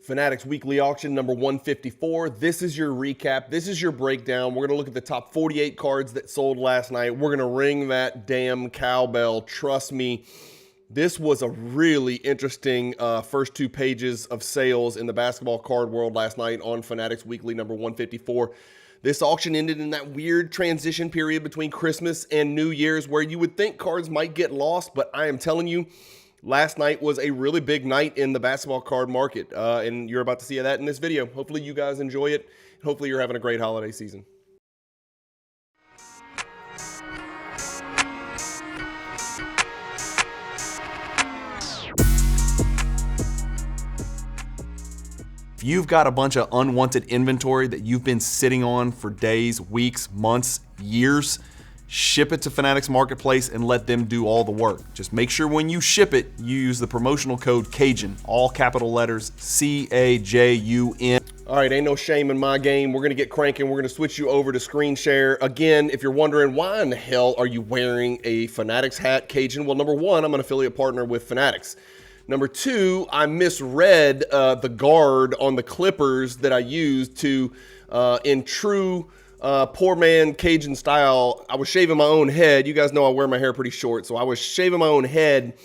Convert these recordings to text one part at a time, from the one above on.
Fanatics Weekly Auction number 154. This is your recap. This is your breakdown. We're going to look at the top 48 cards that sold last night. We're going to ring that damn cowbell. Trust me, this was a really interesting first two pages of sales in the basketball card world last night on Fanatics Weekly number 154. This auction ended in that weird transition period between Christmas and New Year's where you would think cards might get lost, but I am telling you, last night was a really big night in the basketball card market, and you're about to see that in this video. Hopefully you guys enjoy it. Hopefully you're having a great holiday season. If you've got a bunch of unwanted inventory that you've been sitting on for days, weeks, months, years, ship it to Fanatics Marketplace and let them do all the work. Just make sure when you ship it, you use the promotional code CAJUN, all capital letters, C-A-J-U-N. All right, ain't no shame in my game. We're gonna get cranking. We're gonna switch you over to screen share. Again, if you're wondering why in the hell are you wearing a Fanatics hat, Cajun? Well, number one, I'm an affiliate partner with Fanatics. Number two, I misread the guard on the Clippers that I used to, in true poor man Cajun style, I was shaving my own head. You guys know I wear my hair pretty short, so I was shaving my own head.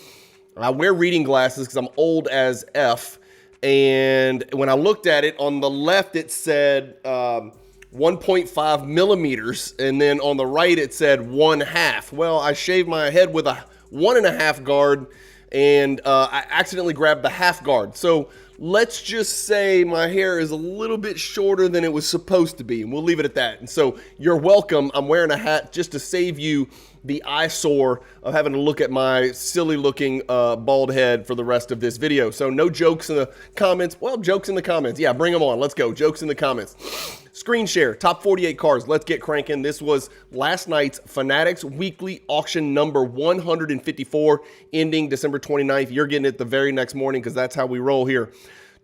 I wear reading glasses because I'm old as F. And when I looked at it, on the left it said 1.5 millimeters, and then on the right it said 1/2. Well, I shaved my head with a 1.5 guard, and I accidentally grabbed the half guard. So let's just say my hair is a little bit shorter than it was supposed to be, and we'll leave it at that. And so you're welcome. I'm wearing a hat just to save you the eyesore of having to look at my silly looking bald head for the rest of this video. So no jokes in the comments. Well, jokes in the comments. Yeah, bring them on. Let's go. Jokes in the comments. Screen share, top 48 cards. Let's get cranking. This was last night's Fanatics Weekly Auction number 154, ending December 29th. You're getting it the very next morning because that's how we roll here.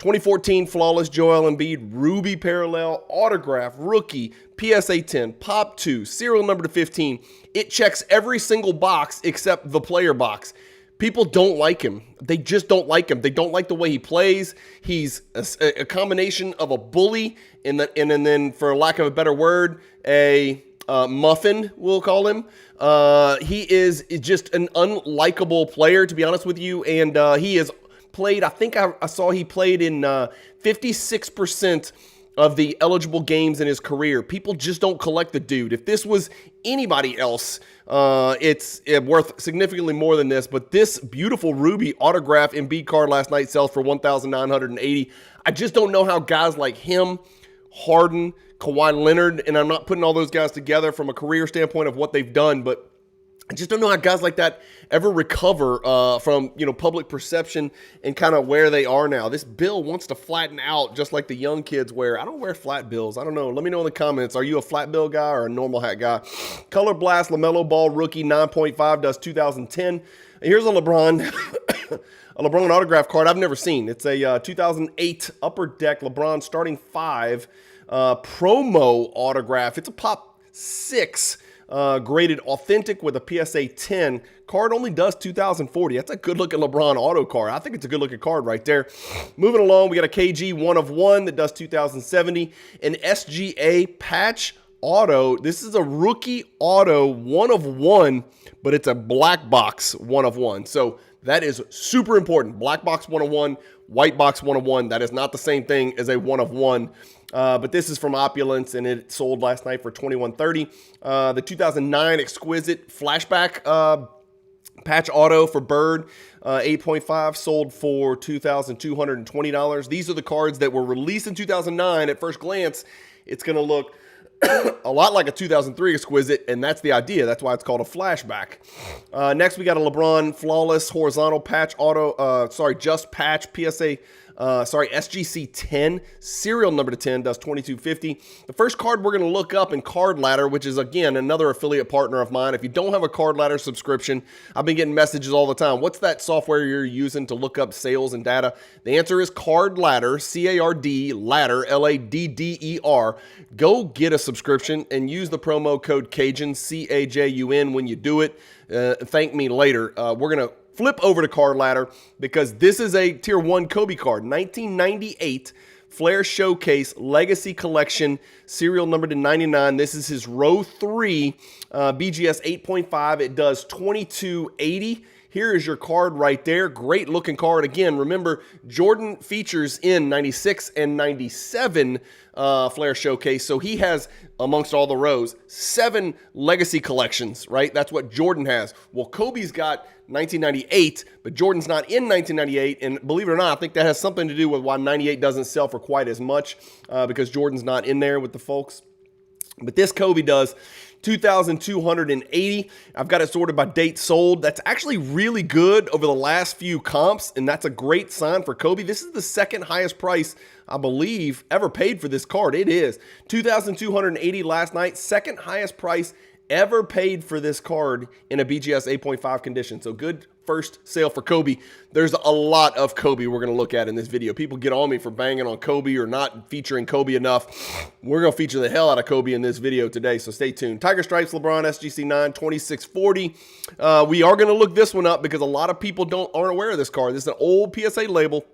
2014 Flawless Joel Embiid Ruby Parallel Autograph Rookie PSA 10 Pop 2 serial number to 15. It checks every single box except the player box. People don't like him. They just don't like him. They don't like the way he plays. He's a combination of a bully and then, for lack of a better word, a muffin, we'll call him. He is just an unlikable player, to be honest with you, and he is played, I think I saw he played in 56% of the eligible games in his career. People just don't collect the dude. If this was anybody else, it's worth significantly more than this, but this beautiful Ruby autograph Embiid card last night sells for $1,980. I just don't know how guys like him, Harden, Kawhi Leonard, and I'm not putting all those guys together from a career standpoint of what they've done, but I just don't know how guys like that ever recover from, public perception and kind of where they are now. This bill wants to flatten out just like the young kids wear. I don't wear flat bills. I don't know. Let me know in the comments. Are you a flat bill guy or a normal hat guy? Color Blast LaMelo Ball Rookie 9.5 does 2010. Here's a LeBron a LeBron autograph card I've never seen. It's a 2008 Upper Deck LeBron starting 5 promo autograph. It's a Pop 6. Graded authentic with a PSA 10. Card only does 2040. That's a good looking LeBron auto card. I think it's a good looking card right there. Moving along, we got a KG 1 of 1 that does 2070. An SGA patch auto. This is a rookie auto 1 of 1, but it's a black box 1 of 1. So that is super important. Black box 1 of 1, white box 1 of 1. That is not the same thing as a 1 of 1. But this is from Opulence, and it sold last night for $21.30. The 2009 Exquisite Flashback patch auto for Bird, 8.5, sold for $2,220. These are the cards that were released in 2009. At first glance, it's going to look a lot like a 2003 Exquisite, and that's the idea. That's why it's called a flashback. Next, we got a LeBron Flawless Horizontal Patch Auto, Just Patch PSA, SGC 10, serial number to 10, does $22.50. The first card we're going to look up in Card Ladder, which is, again, another affiliate partner of mine. If you don't have a Card Ladder subscription, I've been getting messages all the time. What's that software you're using to look up sales and data? The answer is Card Ladder, C-A-R-D, Ladder, L-A-D-D-E-R. Go get a subscription and use the promo code CAJUN, C-A-J-U-N, when you do it. Thank me later. We're going to flip over to Card Ladder because this is a Tier 1 Kobe card. 1998 Flair Showcase Legacy Collection, serial number to 99. This is his Row 3 BGS 8.5. It does 2280. Here is your card right there. Great looking card. Again, remember, Jordan features in 96 and 97 Flair Showcase. So he has, amongst all the rows, 7 legacy collections, right? That's what Jordan has. Well, Kobe's got 1998, but Jordan's not in 1998. And believe it or not, I think that has something to do with why 98 doesn't sell for quite as much because Jordan's not in there with the folks. But this Kobe does 2,280. I've got it sorted by date sold. That's actually really good over the last few comps, and that's a great sign for Kobe. This is the second highest price, I believe, ever paid for this card. It is 2,280 last night, second highest price ever paid for this card in a BGS 8.5 condition. So good first sale for Kobe. There's a lot of Kobe we're going to look at in this video. People get on me for banging on Kobe or not featuring Kobe enough. We're going to feature the hell out of Kobe in this video today, so stay tuned. Tiger Stripes LeBron SGC 9 2640. We are going to look this one up because a lot of people aren't aware of this card. This is an old PSA label.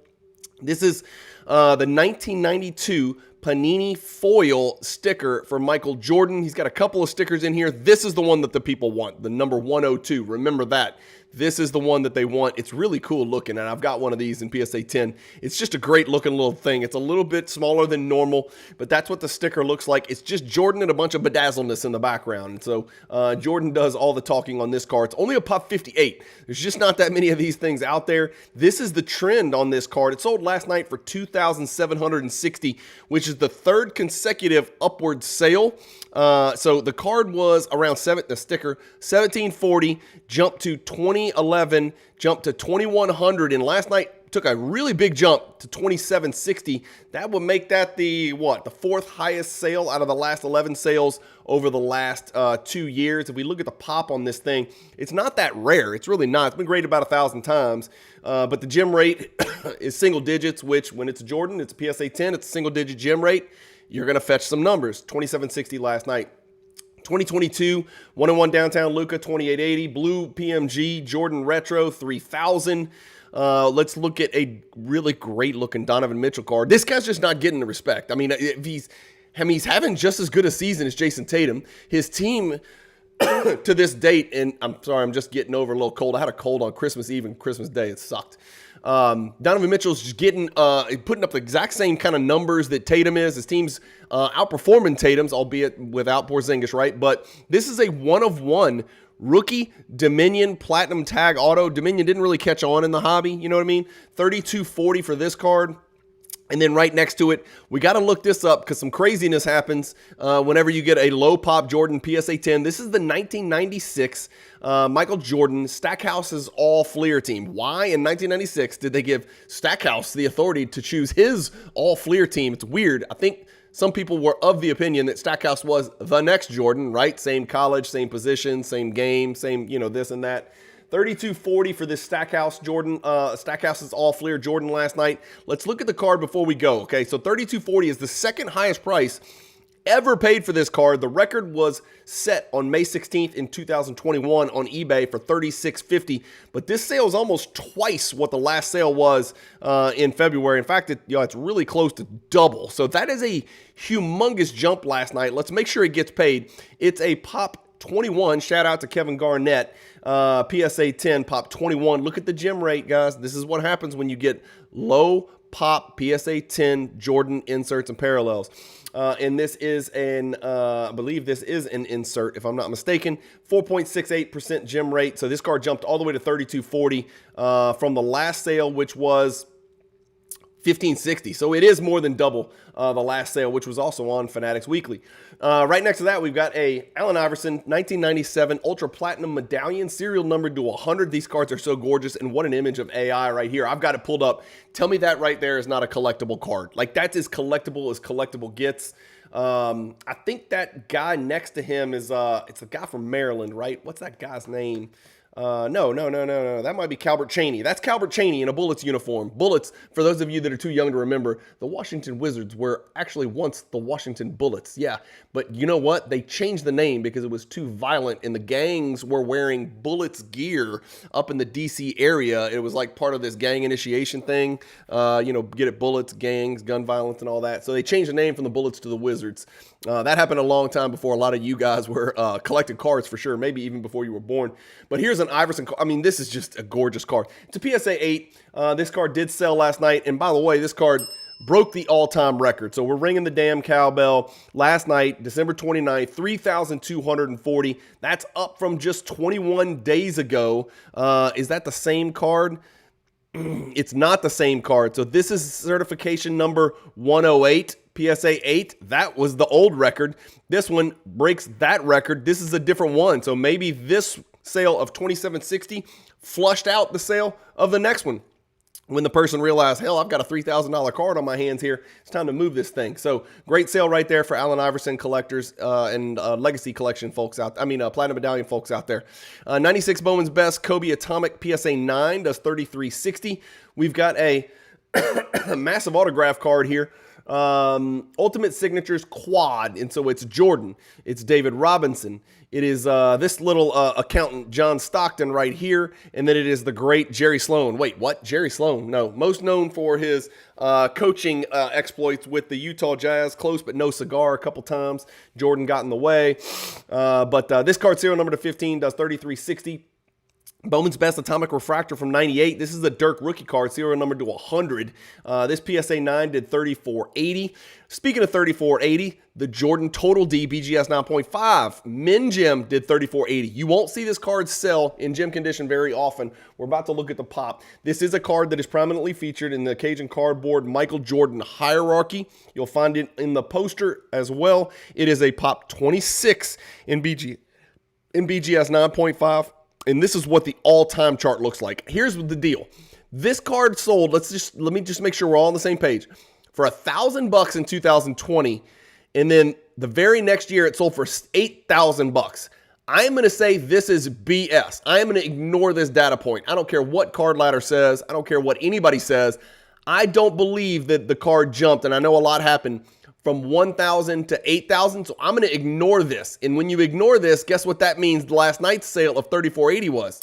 This is the 1992 Panini foil sticker for Michael Jordan. He's got a couple of stickers in here. This is the one that the people want, the number 102. Remember that. This is the one that they want. It's really cool looking, and I've got one of these in PSA 10. It's just a great looking little thing. It's a little bit smaller than normal, but that's what the sticker looks like. It's just Jordan and a bunch of bedazzleness in the background. And so Jordan does all the talking on this card. It's only a pop 58. There's just not that many of these things out there. This is the trend on this card. It sold last night for $2,760, which is the third consecutive upward sale. So the card was around the sticker, 1740, jumped to 2011, jumped to 2100, and last night took a really big jump to 2760. That would make that the fourth highest sale out of the last 11 sales over the last 2 years. If we look at the pop on this thing, it's not that rare. It's really not. It's been graded about 1,000 times, but the gem rate is single digits, which when it's a Jordan, it's a PSA 10, it's a single digit gem rate. You're going to fetch some numbers. 2760 last night. 2022, 101 Downtown Luka, 2880. Blue PMG, Jordan Retro, 3000. Let's look at a really great looking Donovan Mitchell card. This guy's just not getting the respect. I mean, he's having just as good a season as Jason Tatum. His team to this date, and I'm sorry, I'm just getting over a little cold. I had a cold on Christmas Eve and Christmas Day. It sucked. Donovan Mitchell's just putting up the exact same kind of numbers that Tatum is. His team's outperforming Tatum's, albeit without Porzingis, right? But this is a 1-of-1 rookie Dominion Platinum Tag Auto. Dominion didn't really catch on in the hobby, you know what I mean? 3240 for this card. And then right next to it, we got to look this up because some craziness happens whenever you get a low pop Jordan PSA 10. This is the 1996 Michael Jordan Stackhouse's all Fleer team. Why in 1996 did they give Stackhouse the authority to choose his all Fleer team? It's weird. I think some people were of the opinion that Stackhouse was the next Jordan, right? Same college, same position, same game, same, this and that. 3240 for this Stackhouse Jordan. Stackhouse's all Fleer Jordan last night. Let's look at the card before we go, okay? So 3240 is the second highest price ever paid for this card. The record was set on May 16th in 2021 on eBay for $36.50, but this sale is almost twice what the last sale was in February. In fact, it's really close to double. So that is a humongous jump last night. Let's make sure it gets paid. It's a pop 21. Shout out to Kevin Garnett. PSA 10, pop 21. Look at the gem rate, guys. This is what happens when you get low pop PSA 10 Jordan inserts and parallels. And this is I believe this is an insert, if I'm not mistaken. 4.68% gem rate. So this card jumped all the way to 3240 from the last sale, which was $15.60. So it is more than double the last sale, which was also on Fanatics Weekly. Right next to that, we've got a Allen Iverson 1997 Ultra Platinum Medallion, serial numbered to 100. These cards are so gorgeous, and what an image of AI right here. I've got it pulled up. Tell me that right there is not a collectible card. Like, that's as collectible gets. I think that guy next to him is it's a guy from Maryland, right? What's that guy's name? No. That might be Calbert Chaney. That's Calbert Chaney in a Bullets uniform. Bullets, for those of you that are too young to remember, the Washington Wizards were actually once the Washington Bullets. Yeah, but you know what? They changed the name because it was too violent, and the gangs were wearing Bullets gear up in the D.C. area. It was like part of this gang initiation thing. Get it, Bullets, gangs, gun violence, and all that. So they changed the name from the Bullets to the Wizards. That happened a long time before a lot of you guys were collecting cards for sure, maybe even before you were born. But here's an Iverson card. I mean, this is just a gorgeous card. It's a PSA 8. This card did sell last night. And by the way, this card broke the all-time record. So we're ringing the damn cowbell. Last night, December 29th, 3,240. That's up from just 21 days ago. Is that the same card? It's not the same card. So this is certification number 108. PSA 8, that was the old record. This one breaks that record. This is a different one. So maybe this sale of 2760 flushed out the sale of the next one. When the person realized, hell, I've got a $3,000 card on my hands here. It's time to move this thing. So great sale right there for Allen Iverson collectors and Legacy Collection folks out. Platinum Medallion folks out there. 96 Bowman's Best Kobe Atomic PSA 9 does 3360. We've got a massive autograph card here. Ultimate Signatures Quad, and so it's Jordan, it's David Robinson, it is this little accountant John Stockton right here, and then it is the great Jerry Sloan. Wait, what? Jerry Sloan? No, most known for his coaching exploits with the Utah Jazz, close but no cigar a couple times. Jordan got in the way, but this card, serial number to 15, does 3360. Bowman's Best Atomic Refractor from 98. This is a Dirk rookie card, serial number to 100. This PSA 9 did 3480. Speaking of 3480, the Jordan Total D BGS 9.5 Min Gem did 3480. You won't see this card sell in gem condition very often. We're about to look at the pop. This is a card that is prominently featured in the Cajun Cardboard Michael Jordan hierarchy. You'll find it in the poster as well. It is a pop 26 in BGS 9.5. And this is what the all-time chart looks like. Here's the deal. This card sold, let me just make sure we're all on the same page, for $1,000 in 2020, and then the very next year it sold for $8,000. I'm going to say this is BS. I am going to ignore this data point. I don't care what Card Ladder says. I don't care what anybody says. I don't believe that the card jumped, and I know a lot happened from 1,000 to 8,000, so I'm going to ignore this. And when you ignore this, guess what that means last night's sale of 3,480 was?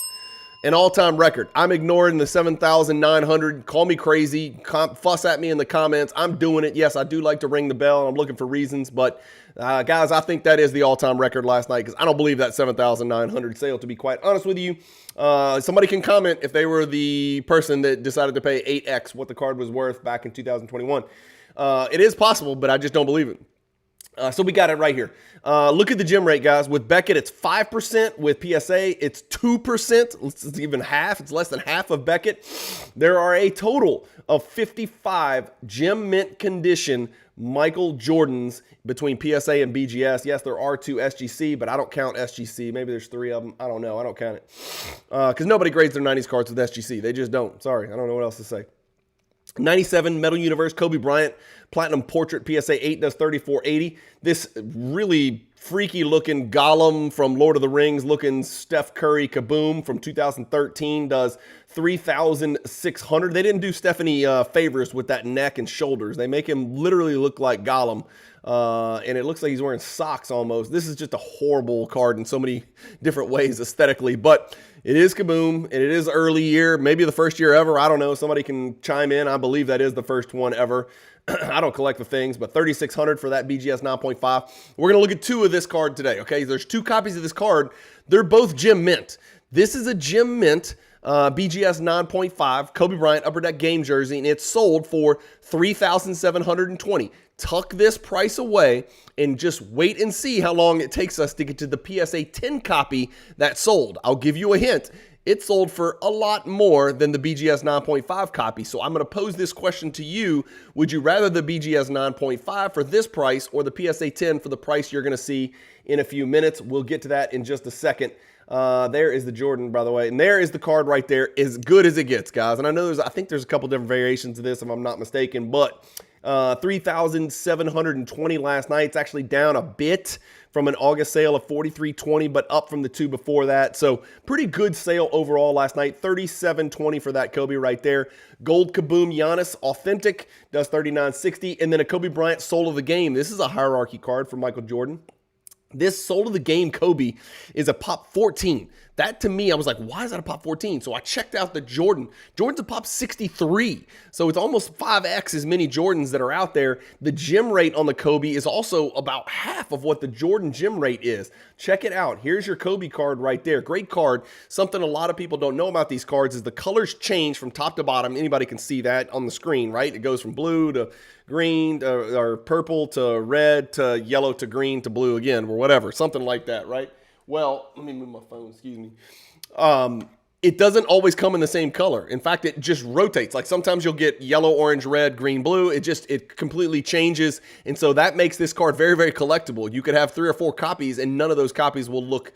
An all-time record. I'm ignoring the 7,900. Call me crazy. Fuss at me in the comments. I'm doing it. Yes, I do like to ring the bell, and I'm looking for reasons. But, guys, I think that is the all-time record last night because I don't believe that 7,900 sale, to be quite honest with you. Somebody can comment if they were the person that decided to pay 8x what the card was worth back in 2021. It is possible, but I just don't believe it. So we got it right here. Look at the gem rate, guys. With Beckett, it's 5%. With PSA, it's 2%. It's even half. It's less than half of Beckett. There are a total of 55 gem mint condition Michael Jordans between PSA and BGS. Yes, there are 2 SGC, but I don't count SGC. Maybe there's 3 of them. I don't know. I don't count it. Because nobody grades their 90s cards with SGC. They just don't. Sorry. I don't know what else to say. 97 Metal Universe Kobe Bryant Platinum Portrait PSA 8 does 3480. This really freaky looking Gollum from Lord of the Rings looking Steph Curry Kaboom from 2013 does 3,600. They didn't do Stephanie favors with that neck and shoulders. They make him literally look like Gollum. And it looks like he's wearing socks almost. This is just a horrible card in so many different ways aesthetically, but it is Kaboom, and it is early year, maybe the first year ever. I don't know. Somebody can chime in. I believe that is the first one ever. I don't collect the things, but 3,600 for that BGS 9.5. We're going to look at 2 of this card today, okay? There's 2 copies of this card. They're both gem mint. This is a gem mint BGS 9.5 Kobe Bryant Upper Deck game jersey, and it's sold for $3,720. Tuck this price away and just wait and see how long it takes us to get to the PSA 10 copy that sold. I'll give you a hint. It sold for a lot more than the BGS 9.5 copy. So I'm going to pose this question to you. Would you rather the BGS 9.5 for this price or the PSA 10 for the price you're going to see in a few minutes? We'll get to that in just a second. There is the Jordan, by the way, and there is the card right there, as good as it gets, guys. And I know I think there's a couple different variations of this, if I'm not mistaken, but $3,720 last night. It's actually down a bit from an August sale of $43.20, but up from the two before that. So pretty good sale overall last night. $37.20 for that Kobe right there. Gold Kaboom Giannis Authentic does $39.60. And then a Kobe Bryant Soul of the Game. This is a hierarchy card for Michael Jordan. This Soul of the Game Kobe is a pop 14. That to me, I was like, why is that a pop 14? So I checked out the Jordan. Jordan's a pop 63. So it's almost 5x as many Jordans that are out there. The gem rate on the Kobe is also about half of what the Jordan gem rate is. Check it out. Here's your Kobe card right there. Great card. Something a lot of people don't know about these cards is the colors change from top to bottom. Anybody can see that on the screen, right? It goes from blue to green or purple to red to yellow to green to blue again or whatever, something like that, right? Well, let me move my phone, excuse me. It doesn't always come in the same color. In fact, it just rotates. Like sometimes you'll get yellow, orange, red, green, blue. It completely changes. And so that makes this card very, very collectible. You could have 3 or 4 copies and none of those copies will look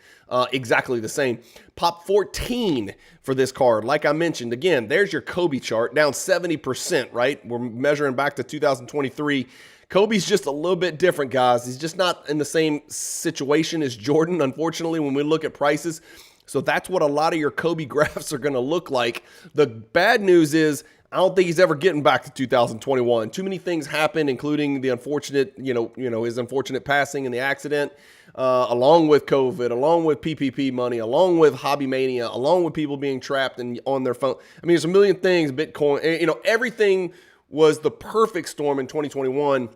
exactly the same. Pop 14 for this card. Like I mentioned, again, there's your Kobe chart, down 70%, right? We're measuring back to 2023. Kobe's just a little bit different, guys. He's just not in the same situation as Jordan, unfortunately, when we look at prices. So that's what a lot of your Kobe graphs are going to look like. The bad news is I don't think he's ever getting back to 2021. Too many things happened, including the unfortunate, his unfortunate passing and the accident, along with COVID, along with PPP money, along with hobby mania, along with people being trapped and on their phone. I mean, there's a million things, Bitcoin, everything was the perfect storm in 2021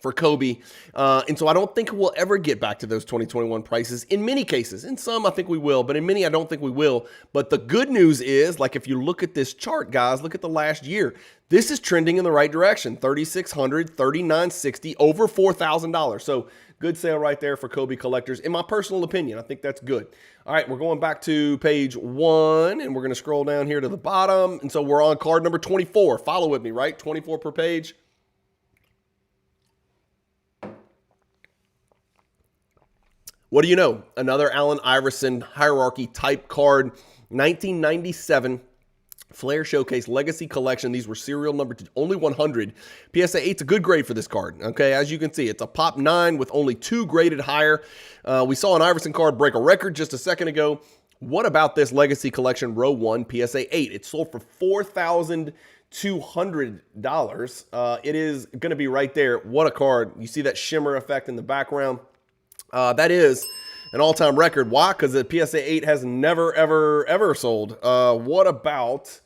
for Kobe. And so I don't think we'll ever get back to those 2021 prices in many cases. In some, I think we will, but in many, I don't think we will. But the good news is, like if you look at this chart, guys, look at the last year. This is trending in the right direction. $3,600, $3,960, over $4,000. So good sale right there for Kobe collectors. In my personal opinion, I think that's good. All right, we're going back to page 1, and we're going to scroll down here to the bottom. And so we're on card number 24. Follow with me, right? 24 per page. What do you know? Another Allen Iverson hierarchy type card, 1997 Flair Showcase Legacy Collection. These were serial number only 100. PSA 8's a good grade for this card. Okay, as you can see, it's a pop 9 with only 2 graded higher. We saw an Iverson card break a record just a second ago. What about this Legacy Collection row 1 PSA 8? It sold for $4,200. It is going to be right there. What a card. You see that shimmer effect in the background. That is an all-time record. Why? Because the PSA 8 has never, ever, ever sold. What about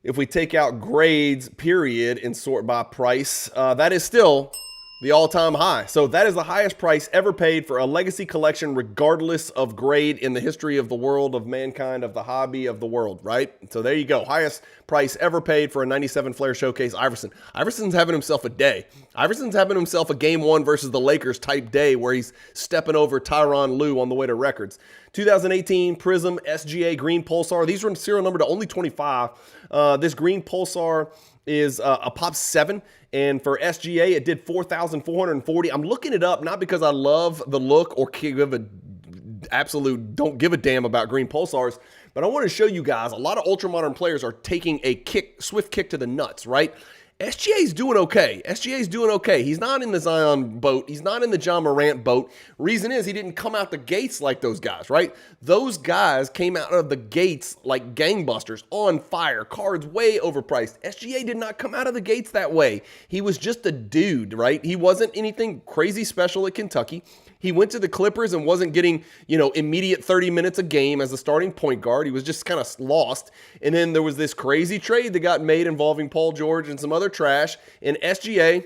if we take out grades, period, and sort by price? That is still the all-time high. So that is the highest price ever paid for a Legacy Collection, regardless of grade in the history of the world, of mankind, of the hobby, of the world, right? So there you go. Highest price ever paid for a 97 Flair Showcase Iverson. Iverson's having himself a day. Iverson's having himself a game 1 versus the Lakers type day where he's stepping over Tyronn Lue on the way to records. 2018 Prism SGA Green Pulsar. These were serial number to only 25. This Green Pulsar is a pop 7. And for SGA, it did 4,440. I'm looking it up, not because I love the look or don't give a damn about green pulsars, but I want to show you guys, a lot of ultra-modern players are taking a swift kick to the nuts, right? SGA's doing okay. SGA's doing okay. He's not in the Zion boat. He's not in the John Morant boat. Reason is he didn't come out the gates like those guys, right? Those guys came out of the gates like gangbusters, on fire, cards way overpriced. SGA did not come out of the gates that way. He was just a dude, right? He wasn't anything crazy special at Kentucky. He went to the Clippers and wasn't getting, immediate 30 minutes a game as a starting point guard. He was just kind of lost. And then there was this crazy trade that got made involving Paul George and some other trash. And SGA,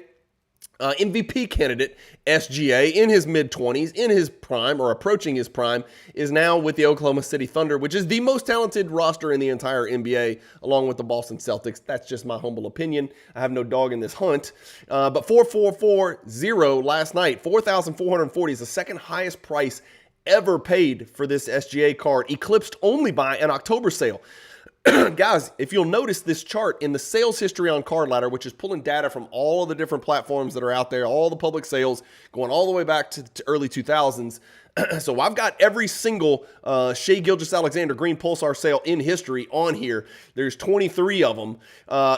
MVP candidate SGA, in his mid-20s, in his prime, or approaching his prime, is now with the Oklahoma City Thunder, which is the most talented roster in the entire NBA, along with the Boston Celtics. That's just my humble opinion. I have no dog in this hunt. But 4,440 last night, 4,440 is the second highest price ever paid for this SGA card, eclipsed only by an October sale. Guys, if you'll notice this chart in the sales history on Card Ladder, which is pulling data from all of the different platforms that are out there, all the public sales, going all the way back to early 2000s. So I've got every single Shea Gilgeous-Alexander Green Pulsar sale in history on here. There's 23 of them.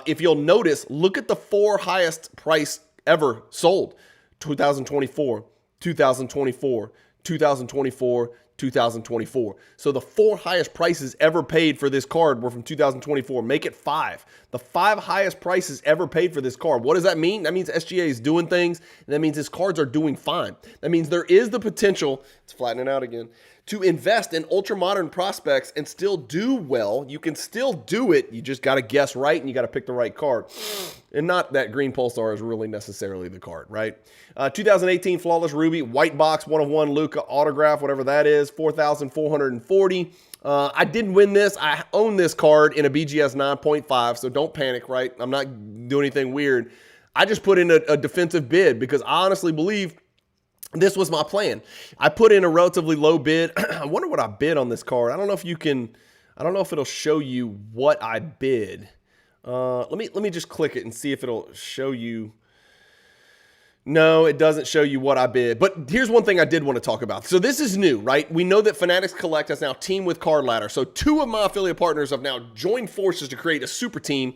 If you'll notice, look at the 4 highest price ever sold. 2024, 2024, 2024, 2024. So the 4 highest prices ever paid for this card were from 2024. Make it 5. The 5 highest prices ever paid for this card. What does that mean? That means SGA is doing things, and that means his cards are doing fine. That means there is the potential, it's flattening out again, to invest in ultra-modern prospects and still do well. You can still do it. You just got to guess right, and you got to pick the right card. And not that Green Pulsar is really necessarily the card, right? 2018 Flawless Ruby, white box, 1/1 Luka autograph, whatever that is, 4,440. I didn't win this. I own this card in a BGS 9.5, so don't panic, right? I'm not doing anything weird. I just put in a defensive bid because I honestly believe this was my plan. I put in a relatively low bid. I wonder what I bid on this card. I don't know if you can, I don't know if it'll show you what I bid. Let me just click it and see if it'll show you. No, it doesn't show you what I bid. But here's one thing I did want to talk about. So this is new, right? We know that Fanatics Collect has now teamed with Card Ladder. So 2 of my affiliate partners have now joined forces to create a super team.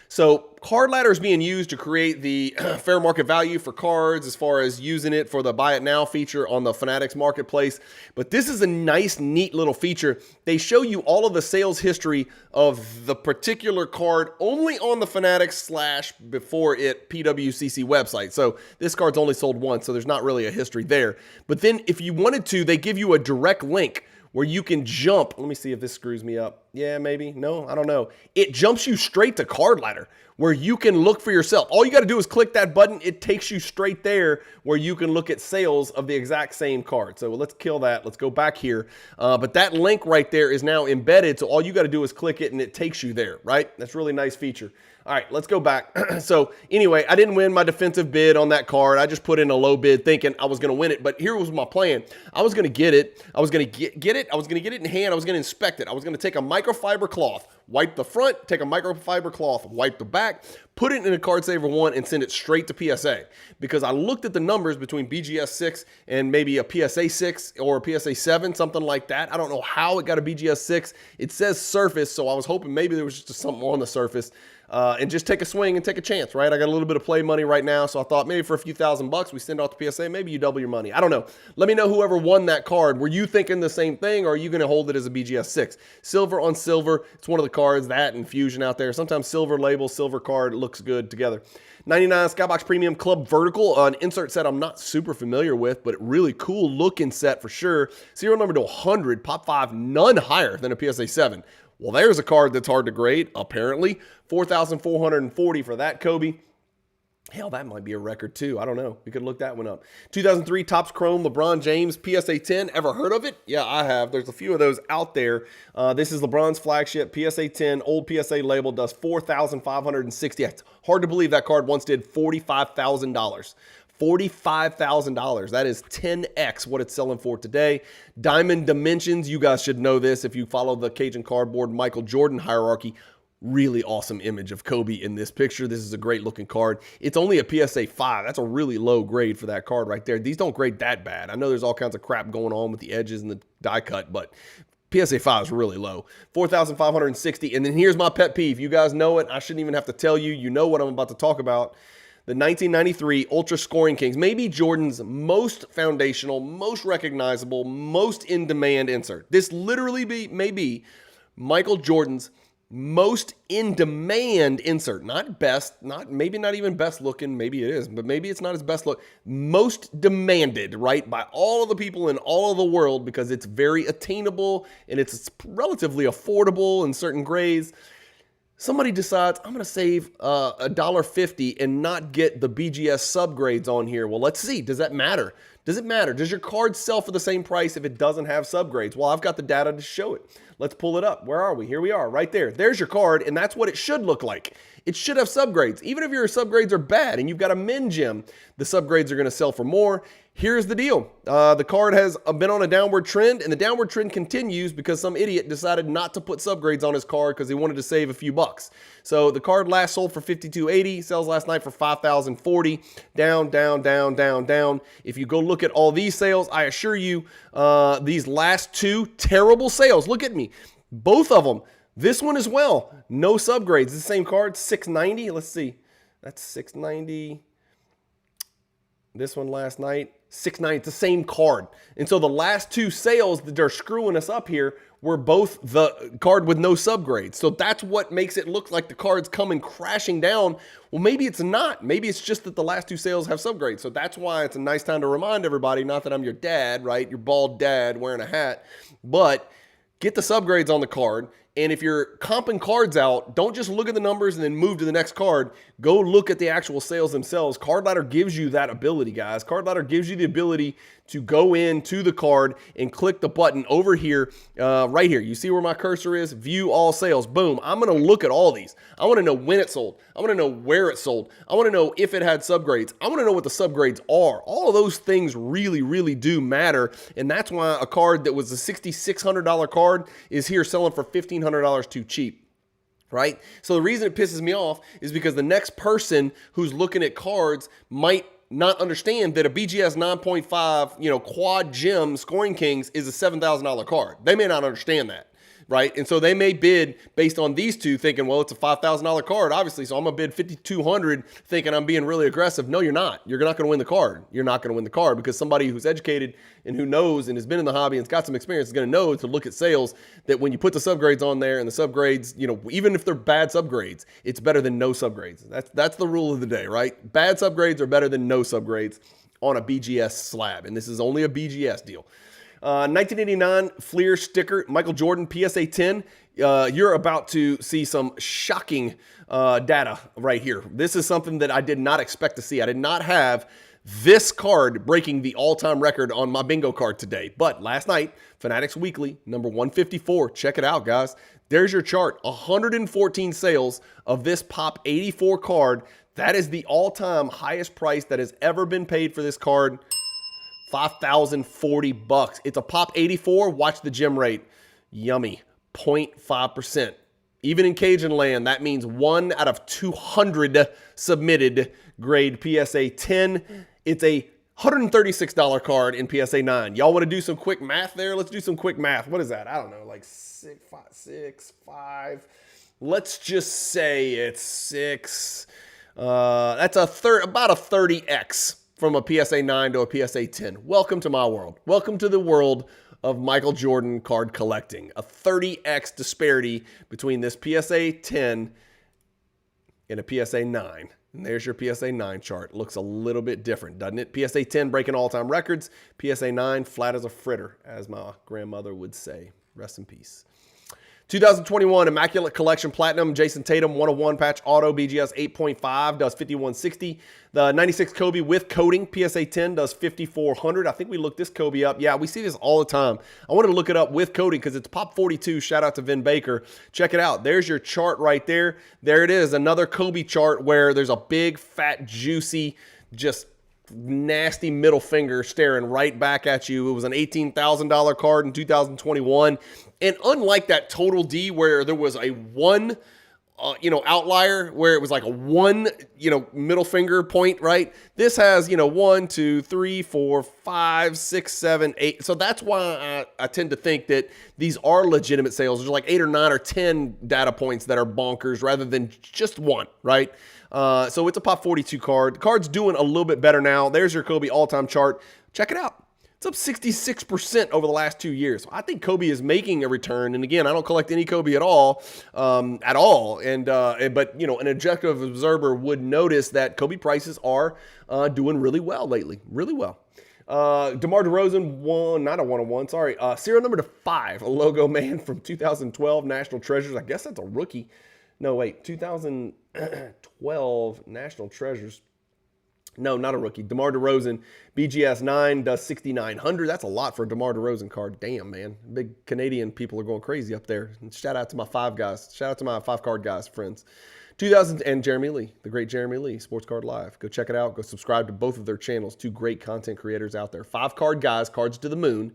So Card Ladder is being used to create the fair market value for cards as far as using it for the Buy It Now feature on the Fanatics Marketplace. But this is a nice, neat little feature. They show you all of the sales history of the particular card only on the Fanatics / before it PWCC website. So this card's only sold once, so there's not really a history there. But then if you wanted to, they give you a direct link where you can jump. Let me see if this screws me up. Yeah, maybe. No, I don't know. It jumps you straight to Card Ladder where you can look for yourself. All you got to do is click that button. It takes you straight there where you can look at sales of the exact same card. So let's kill that. Let's go back here. But that link right there is now embedded. So all you got to do is click it and it takes you there, right? That's a really nice feature. All right, let's go back. So anyway, I didn't win my defensive bid on that card. I just put in a low bid thinking I was going to win it. But here was my plan. I was going to get it. I was going to get it. I was going to get it in hand. I was going to inspect it. I was going to take a microfiber cloth, wipe the front, take a microfiber cloth, wipe the back, put it in a Card Saver 1 and send it straight to PSA. Because I looked at the numbers between BGS 6 and maybe a PSA 6 or a PSA 7, something like that. I don't know how it got a BGS 6. It says surface, so I was hoping maybe there was just something on the surface. And just take a swing and take a chance, right? I got a little bit of play money right now, so I thought maybe for a few $1,000 we send off to PSA, maybe you double your money. I don't know. Let me know whoever won that card. Were you thinking the same thing, or are you going to hold it as a BGS 6? Silver on silver. It's one of the cards, that and Fusion out there. Sometimes silver label, silver card looks good together. 99 Skybox Premium Club Vertical, an insert set I'm not super familiar with, but really cool looking set for sure. Serial number to 100, pop 5, none higher than a PSA 7. Well, there's a card that's hard to grade, apparently. 4,440 for that Kobe. Hell, that might be a record too. I don't know. We could look that one up. 2003 Topps Chrome LeBron James PSA 10. Ever heard of it? Yeah, I have. There's a few of those out there. This is LeBron's flagship PSA 10. Old PSA label does 4,560. It's hard to believe that card once did $45,000. $45,000. That is 10x what it's selling for today. Diamond Dimensions, you guys should know this if you follow the Cajun Cardboard Michael Jordan hierarchy. Really awesome image of Kobe in this picture. This is a great looking card. It's only a PSA 5. That's a really low grade for that card right there. These don't grade that bad. I know there's all kinds of crap going on with the edges and the die cut, but PSA 5 is really low. 4,560. And then here's my pet peeve. You guys know it. I shouldn't even have to tell you. You know what I'm about to talk about. The 1993 Ultra Scoring Kings, maybe Jordan's most foundational, most recognizable, most in-demand insert. This literally may be Michael Jordan's most in-demand insert. Not best, maybe not even best looking, maybe it is, but maybe it's not his best look. Most demanded, right, by all of the people in all of the world because it's very attainable and it's relatively affordable in certain grades. Somebody decides, I'm going to save $1.50 and not get the BGS subgrades on here. Well, let's see. Does that matter? Does it matter? Does your card sell for the same price if it doesn't have subgrades? Well, I've got the data to show it. Let's pull it up. Where are we? Here we are, right there. There's your card, and that's what it should look like. It should have subgrades. Even if your subgrades are bad and you've got a min gem, the subgrades are going to sell for more. Here's the deal. The card has been on a downward trend, and the downward trend continues because some idiot decided not to put subgrades on his card because he wanted to save a few bucks. So the card last sold for $5,280, sells last night for $5,040, down, down, down, down, down. If you go look at all these sales, I assure you, these last two terrible sales, look at me, both of them. This one as well, no subgrades. It's the same card, $690. Let's see, that's $690. This one last night, $690. It's the same card. And so the last two sales that are screwing us up here were both the card with no subgrades. So that's what makes it look like the card's coming crashing down. Well, maybe it's not. Maybe it's just that the last two sales have subgrades. So that's why it's a nice time to remind everybody, not that I'm your dad, right? Your bald dad wearing a hat, but get the subgrades on the card. And if you're comping cards out, don't just look at the numbers and then move to the next card. Go look at the actual sales themselves. Card Ladder gives you that ability, guys. Card Ladder gives you the ability to go into the card and click the button over here, right here. You see where my cursor is? View all sales. Boom. I'm going to look at all these. I want to know when it sold. I want to know where it sold. I want to know if it had subgrades. I want to know what the subgrades are. All of those things really, really do matter. And that's why a card that was a $6,600 card is here selling for $1,500 too cheap. Right? So the reason it pisses me off is because the next person who's looking at cards might not understand that a BGS 9.5, quad gem Scoring Kings is a $7,000 card. They may not understand that, right? And so they may bid based on these two thinking, well, it's a $5,000 card, obviously, so I'm going to bid $5,200 thinking I'm being really aggressive. No, you're not. You're not going to win the card. You're not going to win the card because somebody who's educated and who knows and has been in the hobby and's got some experience is going to know to look at sales that when you put the subgrades on there and the subgrades, even if they're bad subgrades, it's better than no subgrades. That's the rule of the day, right? Bad subgrades are better than no subgrades on a BGS slab, and this is only a BGS deal. 1989 Fleer sticker, Michael Jordan, PSA 10. You're about to see some shocking data right here. This is something that I did not expect to see. I did not have this card breaking the all-time record on my bingo card today. But last night, Fanatics Weekly, number 154. Check it out, guys. There's your chart. 114 sales of this Pop 84 card. That is the all-time highest price that has ever been paid for this card. $5,040. It's a Pop 84. Watch the gem rate. Yummy. 0.5%. Even in Cajun land, that means 1 out of 200 submitted grade PSA 10. It's a $136 card in PSA 9. Y'all want to do some quick math there? Let's do some quick math. What is that? I don't know, like 6, 5. Let's just say it's 6. That's about a 30x from a PSA 9 to a PSA 10. Welcome to my world. Welcome to the world of Michael Jordan card collecting. A 30x disparity between this PSA 10 and a PSA 9. And there's your PSA 9 chart. Looks a little bit different, doesn't it? PSA 10 breaking all-time records. PSA 9 flat as a fritter, as my grandmother would say. Rest in peace. 2021 Immaculate Collection Platinum, Jason Tatum 101 patch auto, BGS 8.5 does 5160. The 96 Kobe with coating, PSA 10 does 5400. I think we looked this Kobe up. Yeah, we see this all the time. I wanted to look it up with coating because it's Pop 42. Shout out to Vin Baker. Check it out. There's your chart right there. There it is. Another Kobe chart where there's a big, fat, juicy, just nasty middle finger staring right back at you. It was an $18,000 card in 2021. And unlike that Total D where there was a one, outlier where it was like a one, middle finger point, right? This has, 1, 2, 3, 4, 5, 6, 7, 8. So that's why I tend to think that these are legitimate sales. There's like 8 or 9 or 10 data points that are bonkers rather than just one, right? So it's a Pop 42 card. The card's doing a little bit better now. There's your Kobe all-time chart. Check it out. It's up 66% over the last 2 years. I think Kobe is making a return. And again, I don't collect any Kobe at all. And but an objective observer would notice that Kobe prices are doing really well lately. Really well. DeMar DeRozan, not a 101, sorry. Serial number to 5, a logo man from 2012 National Treasures. I guess that's a rookie. No, wait, 2012 National Treasures. No, not a rookie. DeMar DeRozan, BGS 9, does 6,900. That's a lot for a DeMar DeRozan card. Damn, man. Big Canadian people are going crazy up there. And shout out to my 5 guys. Shout out to my 5 card guys, friends. 2000 and Jeremy Lee, the great Jeremy Lee, Sports Card Live. Go check it out. Go subscribe to both of their channels. 2 great content creators out there. 5 card guys, Cards to the Moon,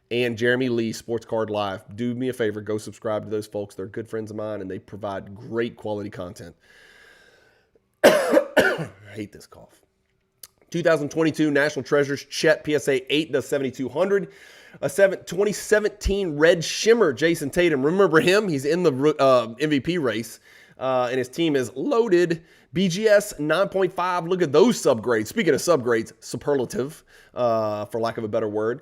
and Jeremy Lee, Sports Card Live. Do me a favor. Go subscribe to those folks. They're good friends of mine, and they provide great quality content. I hate this cough. 2022 National Treasures, Chet, PSA 8, does 7,200. A 2017 Red Shimmer, Jason Tatum. Remember him? He's in the MVP race, and his team is loaded. BGS 9.5. Look at those subgrades. Speaking of subgrades, superlative, for lack of a better word.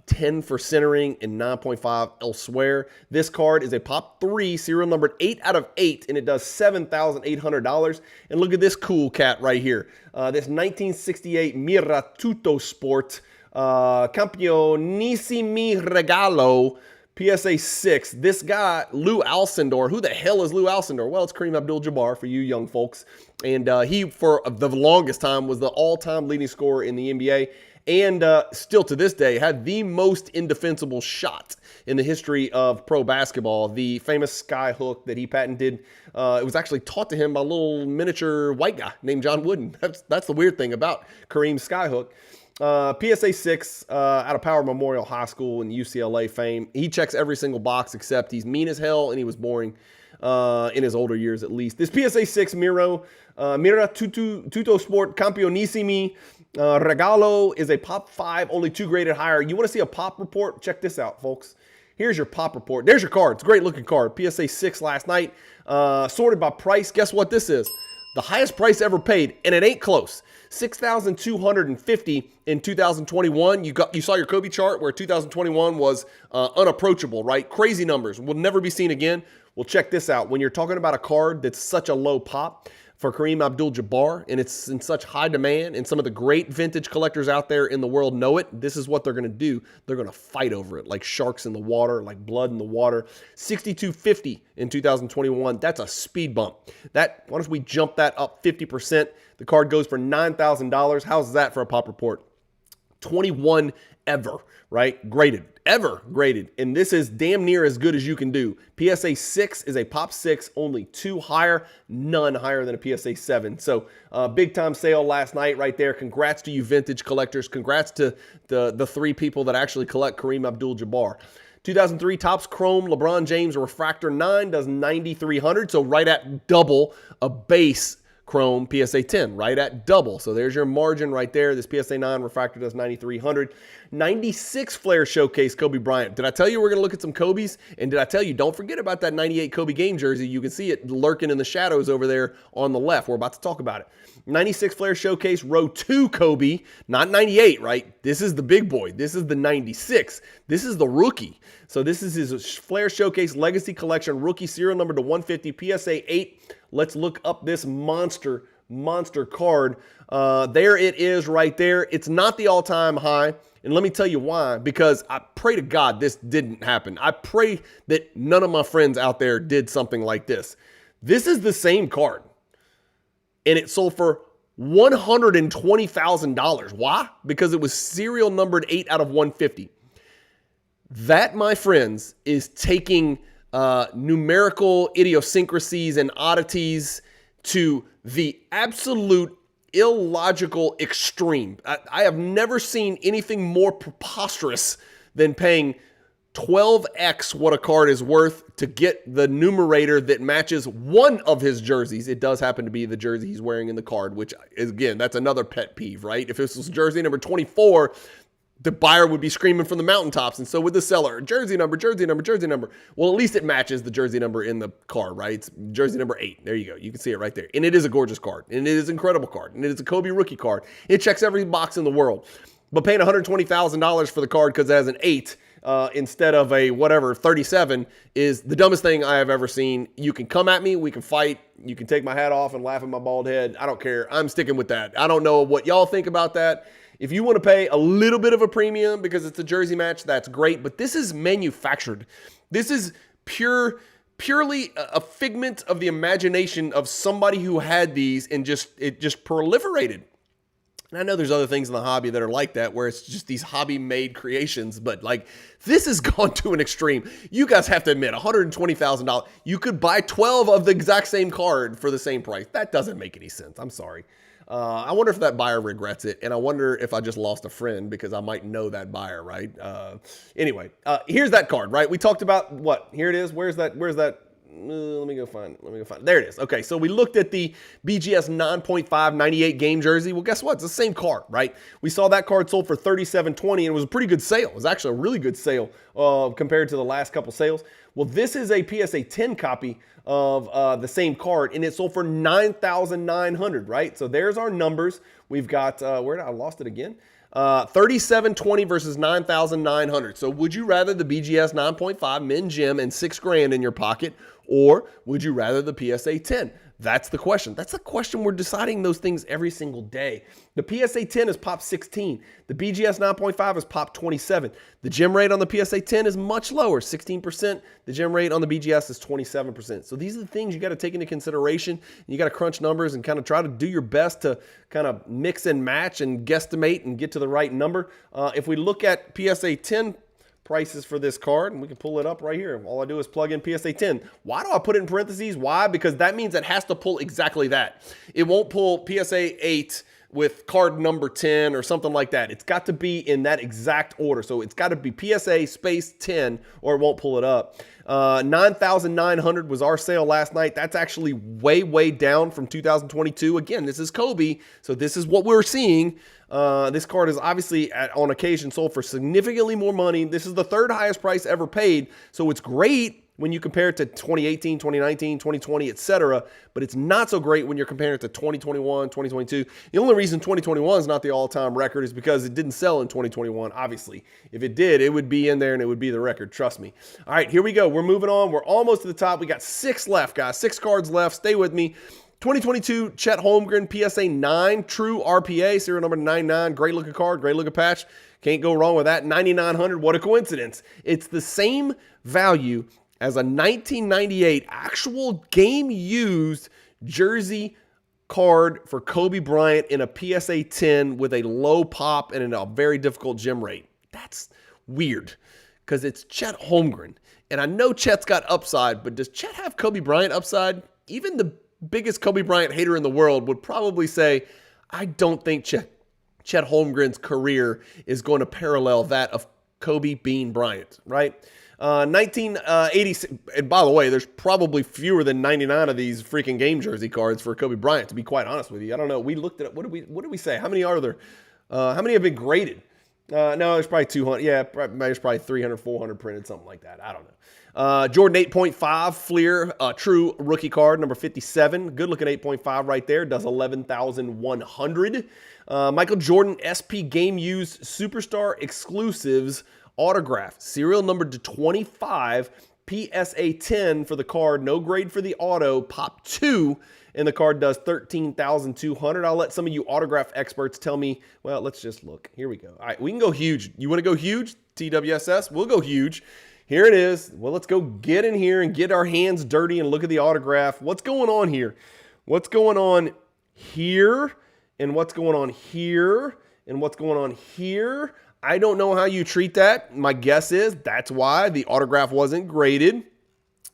10 for centering and 9.5 elsewhere. This card is a Pop 3, serial numbered 8 out of 8, and it does $7,800. And look at this cool cat right here. This 1968 Mira Tutto Sport Campionissimi Regalo PSA 6. This guy, Lou Alcindor. Who the hell is Lou Alcindor? Well, it's Kareem Abdul-Jabbar for you young folks. And he, for the longest time, was the all-time leading scorer in the NBA. And still to this day, had the most indefensible shot in the history of pro basketball. The famous sky hook that he patented. It was actually taught to him by a little miniature white guy named John Wooden. That's the weird thing about Kareem's sky hook. PSA 6 out of Power Memorial High School in UCLA fame. He checks every single box except he's mean as hell and he was boring in his older years at least. This PSA 6 Mira Tutto Sport Campionissimi Regalo is a Pop 5, only 2 graded higher. You want to see a Pop report? Check this out, folks. Here's your Pop report. There's your card. It's a great looking card. PSA 6 last night. Sorted by price. Guess what this is? The highest price ever paid, and it ain't close. $6,250 in 2021. You saw your Kobe chart where 2021 was unapproachable, right? Crazy numbers. Will never be seen again. Well, check this out. When you're talking about a card that's such a low pop for Kareem Abdul-Jabbar, and it's in such high demand, and some of the great vintage collectors out there in the world know it, this is what they're going to do. They're going to fight over it like sharks in the water, like blood in the water. $6,250 in 2021. That's a speed bump. Why don't we jump that up 50%? The card goes for $9,000. How's that for a Pop report? 21 ever, right? Graded. Ever graded. And this is damn near as good as you can do. PSA 6 is a Pop 6, only 2 higher, none higher than a PSA 7. So big time sale last night right there. Congrats to you vintage collectors. Congrats to the 3 people that actually collect Kareem Abdul-Jabbar. 2003 Topps Chrome LeBron James Refractor 9 does 9,300. So right at double a base Chrome PSA 10, right at double. So there's your margin right there. This PSA 9 Refractor does 9,300. 96 Flair Showcase Kobe Bryant. Did I tell you we're going to look at some Kobe's? And did I tell you, don't forget about that 98 Kobe game jersey. You can see it lurking in the shadows over there on the left. We're about to talk about it. 96 Flair Showcase Row 2 Kobe, not 98, right? This is the big boy. This is the 96. This is the rookie. So this is his Flair Showcase Legacy Collection rookie serial number to 150 PSA 8. Let's look up this monster card. There it is right there. It's not the all-time high. And let me tell you why. Because I pray to God this didn't happen. I pray that none of my friends out there did something like this. This is the same card. And it sold for $120,000. Why? Because it was serial numbered 8 out of 150. That, my friends, is taking numerical idiosyncrasies and oddities to the absolute illogical extreme. I have never seen anything more preposterous than paying 12x what a card is worth to get the numerator that matches one of his jerseys. It does happen to be the jersey he's wearing in the card, which is, again, that's another pet peeve, right? If this was jersey number 24, the buyer would be screaming from the mountaintops, and so would the seller. Jersey number, jersey number, jersey number. Well, at least it matches the jersey number in the card, right? It's jersey number 8. There you go. You can see it right there. And it is a gorgeous card. And it is an incredible card. And it is a Kobe rookie card. It checks every box in the world. But paying $120,000 for the card because it has an 8 instead of a whatever 37 is the dumbest thing I have ever seen. You can come at me. We can fight. You can take my hat off and laugh at my bald head. I don't care. I'm sticking with that. I don't know what y'all think about that. If you want to pay a little bit of a premium because it's a jersey match, that's great. But this is manufactured. This is purely a figment of the imagination of somebody who had these and it just proliferated. And I know there's other things in the hobby that are like that, where it's just these hobby-made creations, but like this has gone to an extreme. You guys have to admit, $120,000. You could buy 12 of the exact same card for the same price. That doesn't make any sense. I'm sorry. I wonder if that buyer regrets it, and I wonder if I just lost a friend because I might know that buyer, right? Anyway, here's that card, right? We talked about what? Here it is. Where's that? Let me go find it. There it is. Okay, so we looked at the BGS 9.5 98 game jersey. Well, guess what? It's the same card, right? We saw that card sold for $37.20, and it was a pretty good sale. It was actually a really good sale compared to the last couple sales. Well, this is a PSA 10 copy of the same card, and it sold for $9,900, right? So there's our numbers. We've got, where did I lost it again? $37.20 versus $9,900. So would you rather the BGS 9.5 Min Gem and $6,000 in your pocket, or would you rather the PSA 10? That's the question. That's the question. We're deciding those things every single day. The PSA 10 is pop 16. The BGS 9.5 is pop 27. The gem rate on the PSA 10 is much lower, 16%. The gem rate on the BGS is 27%. So these are the things you got to take into consideration. You got to crunch numbers and kind of try to do your best to kind of mix and match and guesstimate and get to the right number. If we look at PSA 10 prices for this card, and we can pull it up right here. All I do is plug in PSA 10. Why do I put it in parentheses? Why? Because that means it has to pull exactly that. It won't pull PSA 8 with card number 10 or something like that. It's got to be in that exact order. So it's got to be PSA space 10 or it won't pull it up. 9,900 was our sale last night. That's actually way down from 2022. Again, this is Kobe, so this is what we're seeing. This card is obviously on occasion sold for significantly more money. This is the third highest price ever paid, so it's great when you compare it to 2018, 2019, 2020, etc. But it's not so great when you're comparing it to 2021, 2022. The only reason 2021 is not the all-time record is because it didn't sell in 2021, obviously. If it did, it would be in there and it would be the record, trust me. All right, here we go. We're moving on. We're almost to the top. We got 6 left, guys. 6 cards left. Stay with me. 2022 Chet Holmgren PSA 9 True RPA, serial number 99. Great looking card, great looking patch. Can't go wrong with that. 9,900. What a coincidence. It's the same value as a 1998 actual game used jersey card for Kobe Bryant in a PSA 10 with a low pop and a very difficult gem rate. That's weird because it's Chet Holmgren. And I know Chet's got upside, but does Chet have Kobe Bryant upside? Even the biggest Kobe Bryant hater in the world would probably say, I don't think Chet Holmgren's career is going to parallel that of Kobe Bean Bryant, right? 1986, and by the way, there's probably fewer than 99 of these freaking game jersey cards for Kobe Bryant, to be quite honest with you. I don't know. We looked at it. What did we say? How many are there? How many have been graded? No, there's probably 200. Yeah, there's probably 300, 400 printed, something like that. I don't know. Jordan 8.5 Fleer, true rookie card, number 57. Good looking 8.5 right there. Does 11,100. Michael Jordan SP Game Used Superstar Exclusives autograph, serial number to 25, PSA 10 for the card, no grade for the auto, pop 2, and the card does 13,200. I'll let some of you autograph experts tell me, well, let's just look. Here we go. All right, we can go huge. You want to go huge? TWSS, we'll go huge. Here it is. Well, let's go get in here and get our hands dirty and look at the autograph. What's going on here? What's going on here? And what's going on here? And what's going on here? I don't know how you treat that. My guess is that's why the autograph wasn't graded.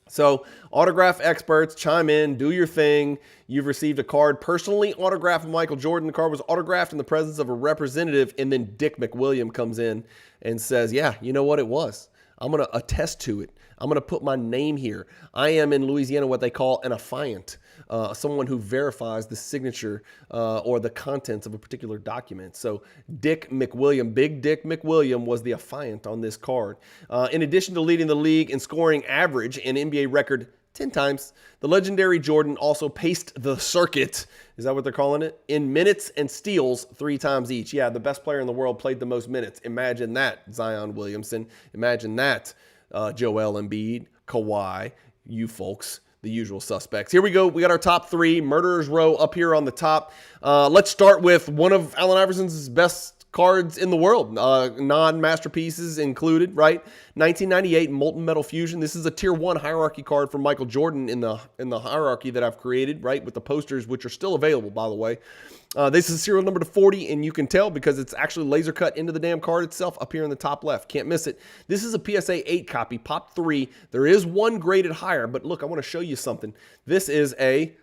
So autograph experts, chime in, do your thing. You've received a card personally autographed with Michael Jordan. The card was autographed in the presence of a representative, and then Dick McWilliam comes in and says, yeah, you know what it was. I'm going to attest to it. I'm going to put my name here. I am in Louisiana what they call an affiant, someone who verifies the signature or the contents of a particular document. So Dick McWilliam, Big Dick McWilliam, was the affiant on this card. In addition to leading the league in scoring average and NBA record 10 times, the legendary Jordan also paced the circuit, is that what they're calling it, in minutes and steals 3 times each. Yeah, the best player in the world played the most minutes. Imagine that, Zion Williamson. Imagine that, Joel Embiid, Kawhi, you folks, the usual suspects. Here we go. We got our top 3, Murderer's Row up here on the top. Let's start with one of Allen Iverson's best cards in the world, non-masterpieces included, right? 1998 Molten Metal Fusion. This is a tier 1 hierarchy card from Michael Jordan in the hierarchy that I've created, right? With the posters, which are still available, by the way. This is serial number to 40, and you can tell because it's actually laser cut into the damn card itself up here in the top left. Can't miss it. This is a PSA 8 copy, Pop 3. There is one graded higher, but look, I want to show you something. This is a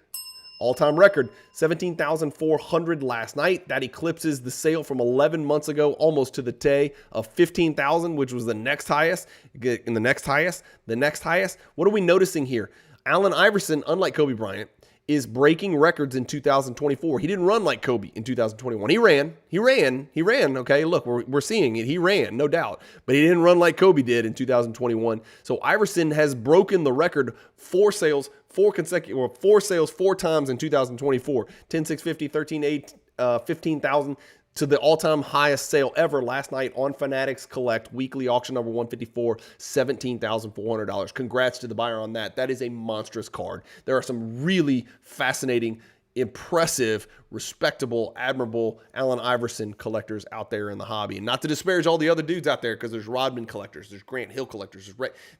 all-time record, 17,400 last night. That eclipses the sale from 11 months ago, almost to the day of 15,000, which was the next highest. In the next highest, the next highest. What are we noticing here? Allen Iverson, unlike Kobe Bryant, is breaking records in 2024. He didn't run like Kobe in 2021. He ran. Okay, look, we're seeing it. He ran, no doubt. But he didn't run like Kobe did in 2021. So Iverson has broken the record for sales, four sales 4 times in 2024. 10,650, 13,800, 15,000 to the all-time highest sale ever last night on Fanatics Collect, weekly auction number 154, $17,400. Congrats to the buyer on that. That is a monstrous card. There are some really fascinating, impressive, respectable, admirable Allen Iverson collectors out there in the hobby. And not to disparage all the other dudes out there, because there's Rodman collectors, there's Grant Hill collectors,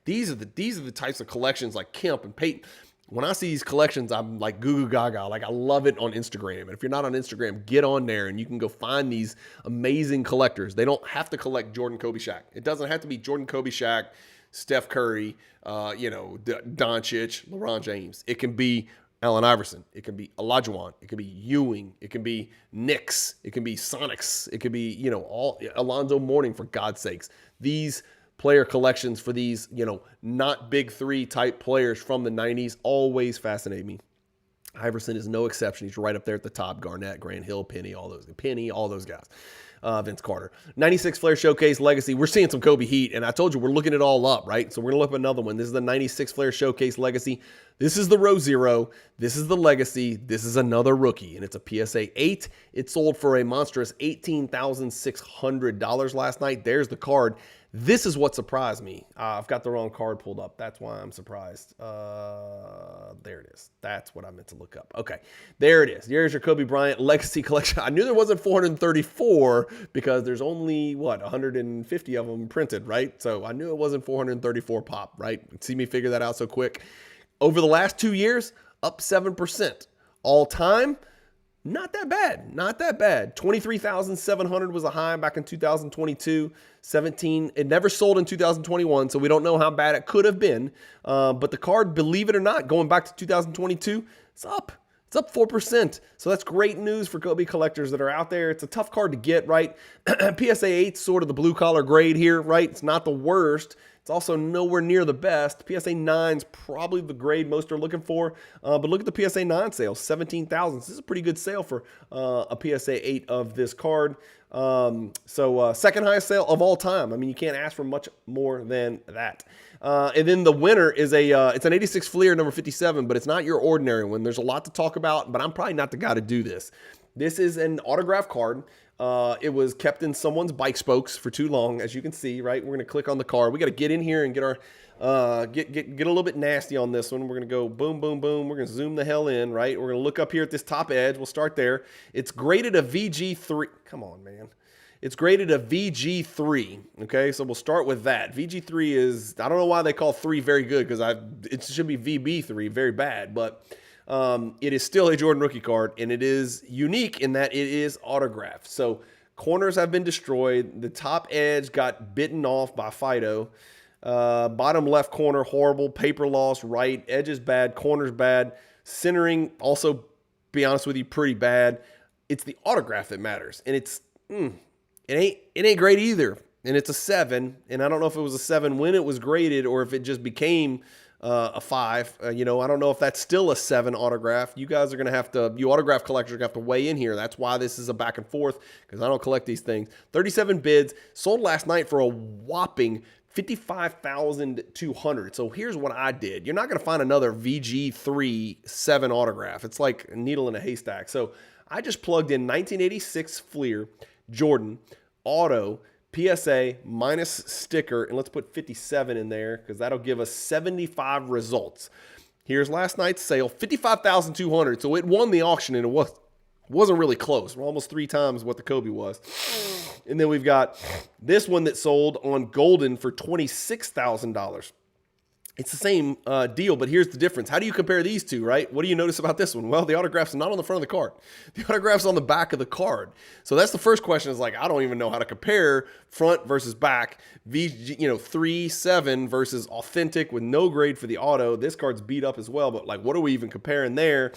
these are the types of collections like Kemp and Peyton. When I see these collections, I'm like goo goo gaga. Like, I love it on Instagram. And if you're not on Instagram, get on there and you can go find these amazing collectors. They don't have to collect Jordan, Kobe, Shaq. It doesn't have to be Jordan, Kobe, Shaq, Steph Curry, Doncic, LeBron James. It can be Allen Iverson. It can be Olajuwon. It can be Ewing. It can be Knicks. It can be Sonics. It could be, all Alonzo Mourning, for God's sakes. These player collections for these, not big three type players from the 90s always fascinate me. Iverson is no exception. He's right up there at the top. Garnett, Grant Hill, Penny, all those guys. Vince Carter. 96 Flair Showcase Legacy. We're seeing some Kobe heat, and I told you we're looking it all up, right? So we're going to look up another one. This is the 96 Flair Showcase Legacy. This is the Row Zero. This is the Legacy. This is another rookie, and it's a PSA 8. It sold for a monstrous $18,600 last night. There's the card. This is what surprised me. I've got the wrong card pulled up. That's why I'm surprised. There it is. That's what I meant to look up. Okay, there it is. There's your Kobe Bryant Legacy Collection. I knew there wasn't 434 because there's only, 150 of them printed, right? So I knew it wasn't 434 pop, right? See me figure that out so quick. Over the last 2 years, up 7%. All time, not that bad. 23,700 was a high back in 2022. 17. It never sold in 2021, so we don't know how bad it could have been. But the card, believe it or not, going back to 2022, it's up. It's up 4%. So that's great news for Kobe collectors that are out there. It's a tough card to get, right? PSA 8's sort of the blue-collar grade here, right? It's not the worst. It's also nowhere near the best. PSA 9's probably the grade most are looking for. But look at the PSA 9 sale, 17,000. This is a pretty good sale for a PSA 8 of this card. So second highest sale of all time. I mean, you can't ask for much more than that. And then the winner is it's an 86 Fleer number 57, but it's not your ordinary one. There's a lot to talk about, but I'm probably not the guy to do this. This is an autograph card. It was kept in someone's bike spokes for too long, as you can see, right? We're going to click on the card. We got to get in here and get our, get a little bit nasty on this one. We're going to go boom, boom, boom. We're going to zoom the hell in, right? We're going to look up here at this top edge. We'll start there. It's graded a VG3. Come on, man. It's graded a VG3, okay? So we'll start with that. VG3 is, I don't know why they call 3 very good, because it should be VB3, very bad, but it is still a Jordan rookie card, and it is unique in that it is autographed. So corners have been destroyed. The top edge got bitten off by Fido. Bottom left corner, horrible. Paper loss, right. Edge is bad. Corner's bad. Centering, also, be honest with you, pretty bad. It's the autograph that matters, and it ain't great either. And it's a 7, and I don't know if it was a 7 when it was graded or if it just became a 5. I don't know if that's still a 7 autograph. You guys are going to have to, you autograph collectors are going to have to weigh in here. That's why this is a back and forth, because I don't collect these things. 37 bids, sold last night for a whopping $55,200. So here's what I did. You're not going to find another VG3 7 autograph. It's like a needle in a haystack. So I just plugged in 1986 Fleer, Jordan, auto, PSA minus sticker, and let's put 57 in there because that'll give us 75 results. Here's last night's sale, $55,200. So it won the auction, and it wasn't really close. We're almost 3 times what the Kobe was. And then we've got this one that sold on Golden for $26,000. It's the same deal, but here's the difference. How do you compare these two, right? What do you notice about this one? Well, the autograph's not on the front of the card. The autograph's on the back of the card. So that's the first question is like, I don't even know how to compare front versus back. VG, 3-7 versus authentic with no grade for the auto. This card's beat up as well, but like, what are we even comparing there?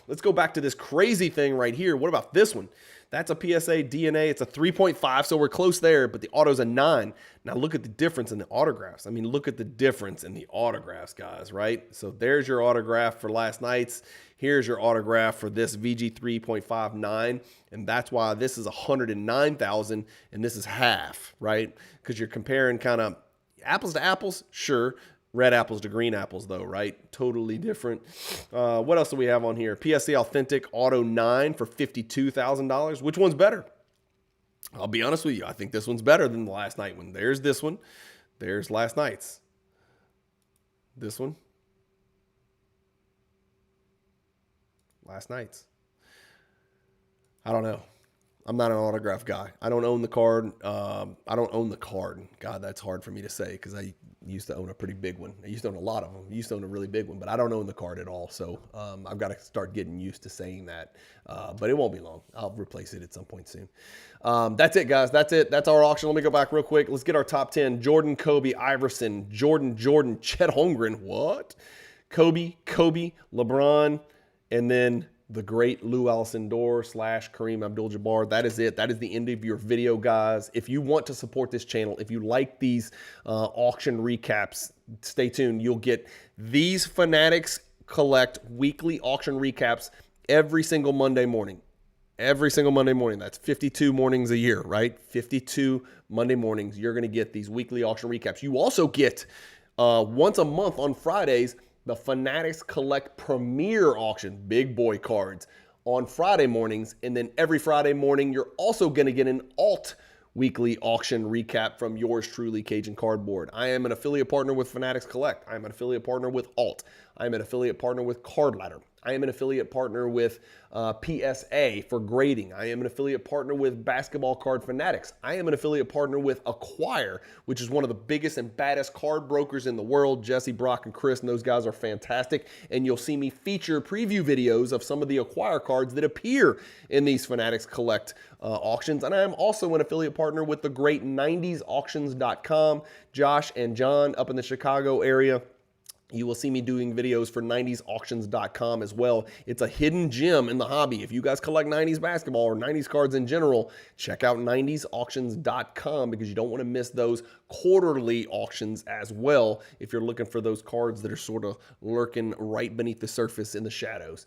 Let's go back to this crazy thing right here. What about this one? That's a PSA DNA. It's a 3.5, so we're close there, but the auto's a 9. Now look at the difference in the autographs. I mean, look at the difference in the autographs, guys, right? So there's your autograph for last night's. Here's your autograph for this VG 3.59, and that's why this is 109,000 and this is half, right? Because you're comparing kind of apples to apples, sure. Red apples to green apples, though, right? Totally different. What else do we have on here? PSA Authentic Auto 9 for $52,000. Which one's better? I'll be honest with you. I think this one's better than the last night one. There's this one. There's last night's. This one. Last night's. I don't know. I'm not an autograph guy. I don't own the card. I don't own the card. God, that's hard for me to say because I used to own a pretty big one. I used to own a lot of them. I used to own a really big one, but I don't own the card at all. So I've got to start getting used to saying that. But it won't be long. I'll replace it at some point soon. That's it, guys. That's it. That's our auction. Let me go back real quick. Let's get our top 10. Jordan, Kobe, Iverson, Jordan, Chet Holmgren. What? Kobe, LeBron, and then the great Lou Alcindor / Kareem Abdul-Jabbar. That is it. That is the end of your video, guys. If you want to support this channel, if you like these auction recaps, stay tuned. You'll get these Fanatics Collect weekly auction recaps every single Monday morning. Every single Monday morning. That's 52 mornings a year, right? 52 Monday mornings. You're going to get these weekly auction recaps. You also get once a month on Fridays, the Fanatics Collect Premier Auction, big boy cards, on Friday mornings. And then every Friday morning, you're also going to get an alt weekly auction recap from yours truly, Cajun Cardboard. I am an affiliate partner with Fanatics Collect. I am an affiliate partner with Alt. I am an affiliate partner with Card Ladder. I am an affiliate partner with PSA for grading. I am an affiliate partner with Basketball Card Fanatics. I am an affiliate partner with Acquire, which is one of the biggest and baddest card brokers in the world. Jesse, Brock, and Chris, and those guys are fantastic. And you'll see me feature preview videos of some of the Acquire cards that appear in these Fanatics Collect auctions. And I am also an affiliate partner with the great 90sauctions.com. Josh and John up in the Chicago area. You will see me doing videos for 90sauctions.com as well. It's a hidden gem in the hobby. If you guys collect 90s basketball or 90s cards in general, check out 90sauctions.com because you don't want to miss those quarterly auctions as well if you're looking for those cards that are sort of lurking right beneath the surface in the shadows.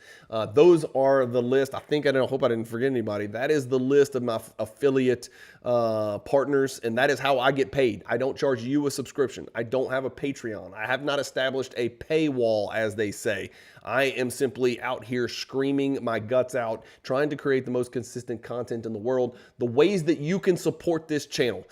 Those are the list. I hope I didn't forget anybody. That is the list of my affiliate partners, and that is how I get paid. I don't charge you a subscription. I don't have a Patreon. I have not established a paywall, as they say. I am simply out here screaming my guts out, trying to create the most consistent content in the world. The ways that you can support this channel,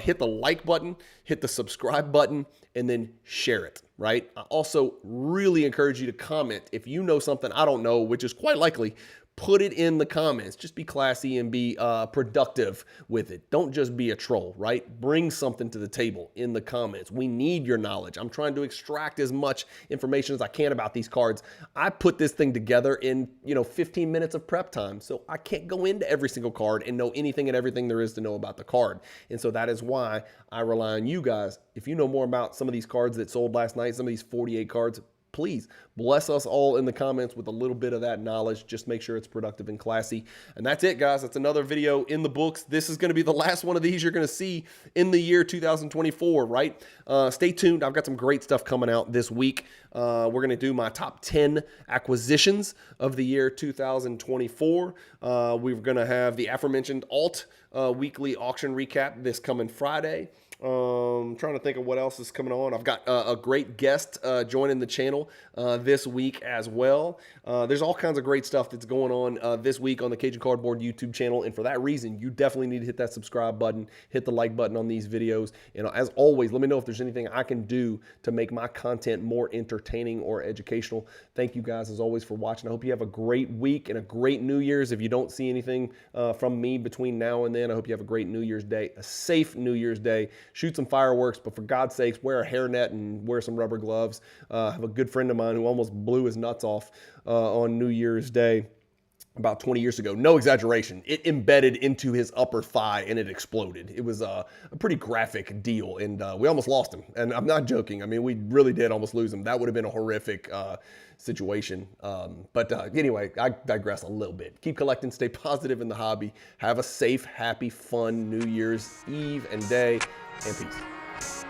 hit the like button, hit the subscribe button, and then share it, right? I also really encourage you to comment. If you know something I don't know, which is quite likely, put it in the comments. Just be classy and be productive with it. Don't just be a troll, right? Bring something to the table in the comments. We need your knowledge. I'm trying to extract as much information as I can about these cards. I put this thing together in 15 minutes of prep time, so I can't go into every single card and know anything and everything there is to know about the card. And so that is why I rely on you guys. If you know more about some of these cards that sold last night, some of these 48 cards, please bless us all in the comments with a little bit of that knowledge. Just make sure it's productive and classy. And that's it, guys. That's another video in the books. This is going to be the last one of these you're going to see in the year 2024, right? Stay tuned. I've got some great stuff coming out this week. We're going to do my top 10 acquisitions of the year 2024. We're going to have the aforementioned Alt weekly auction recap this coming Friday. I'm trying to think of what else is coming on. I've got a great guest joining the channel this week as well. There's all kinds of great stuff that's going on this week on the Cajun Cardboard YouTube channel. And for that reason, you definitely need to hit that subscribe button, hit the like button on these videos. And as always, let me know if there's anything I can do to make my content more entertaining entertaining or educational. Thank you guys as always for watching. I hope you have a great week and a great New Year's. If you don't see anything from me between now and then, I hope you have a great New Year's Day, a safe New Year's Day. Shoot some fireworks, but for God's sakes, wear a hairnet and wear some rubber gloves. I have a good friend of mine who almost blew his nuts off on New Year's Day about 20 years ago. No exaggeration. It embedded into his upper thigh and it exploded. It was a pretty graphic deal, and we almost lost him. And I'm not joking. I mean, we really did almost lose him. That would have been a horrific situation. But anyway, I digress a little bit. Keep collecting, stay positive in the hobby. Have a safe, happy, fun New Year's Eve and day, and peace.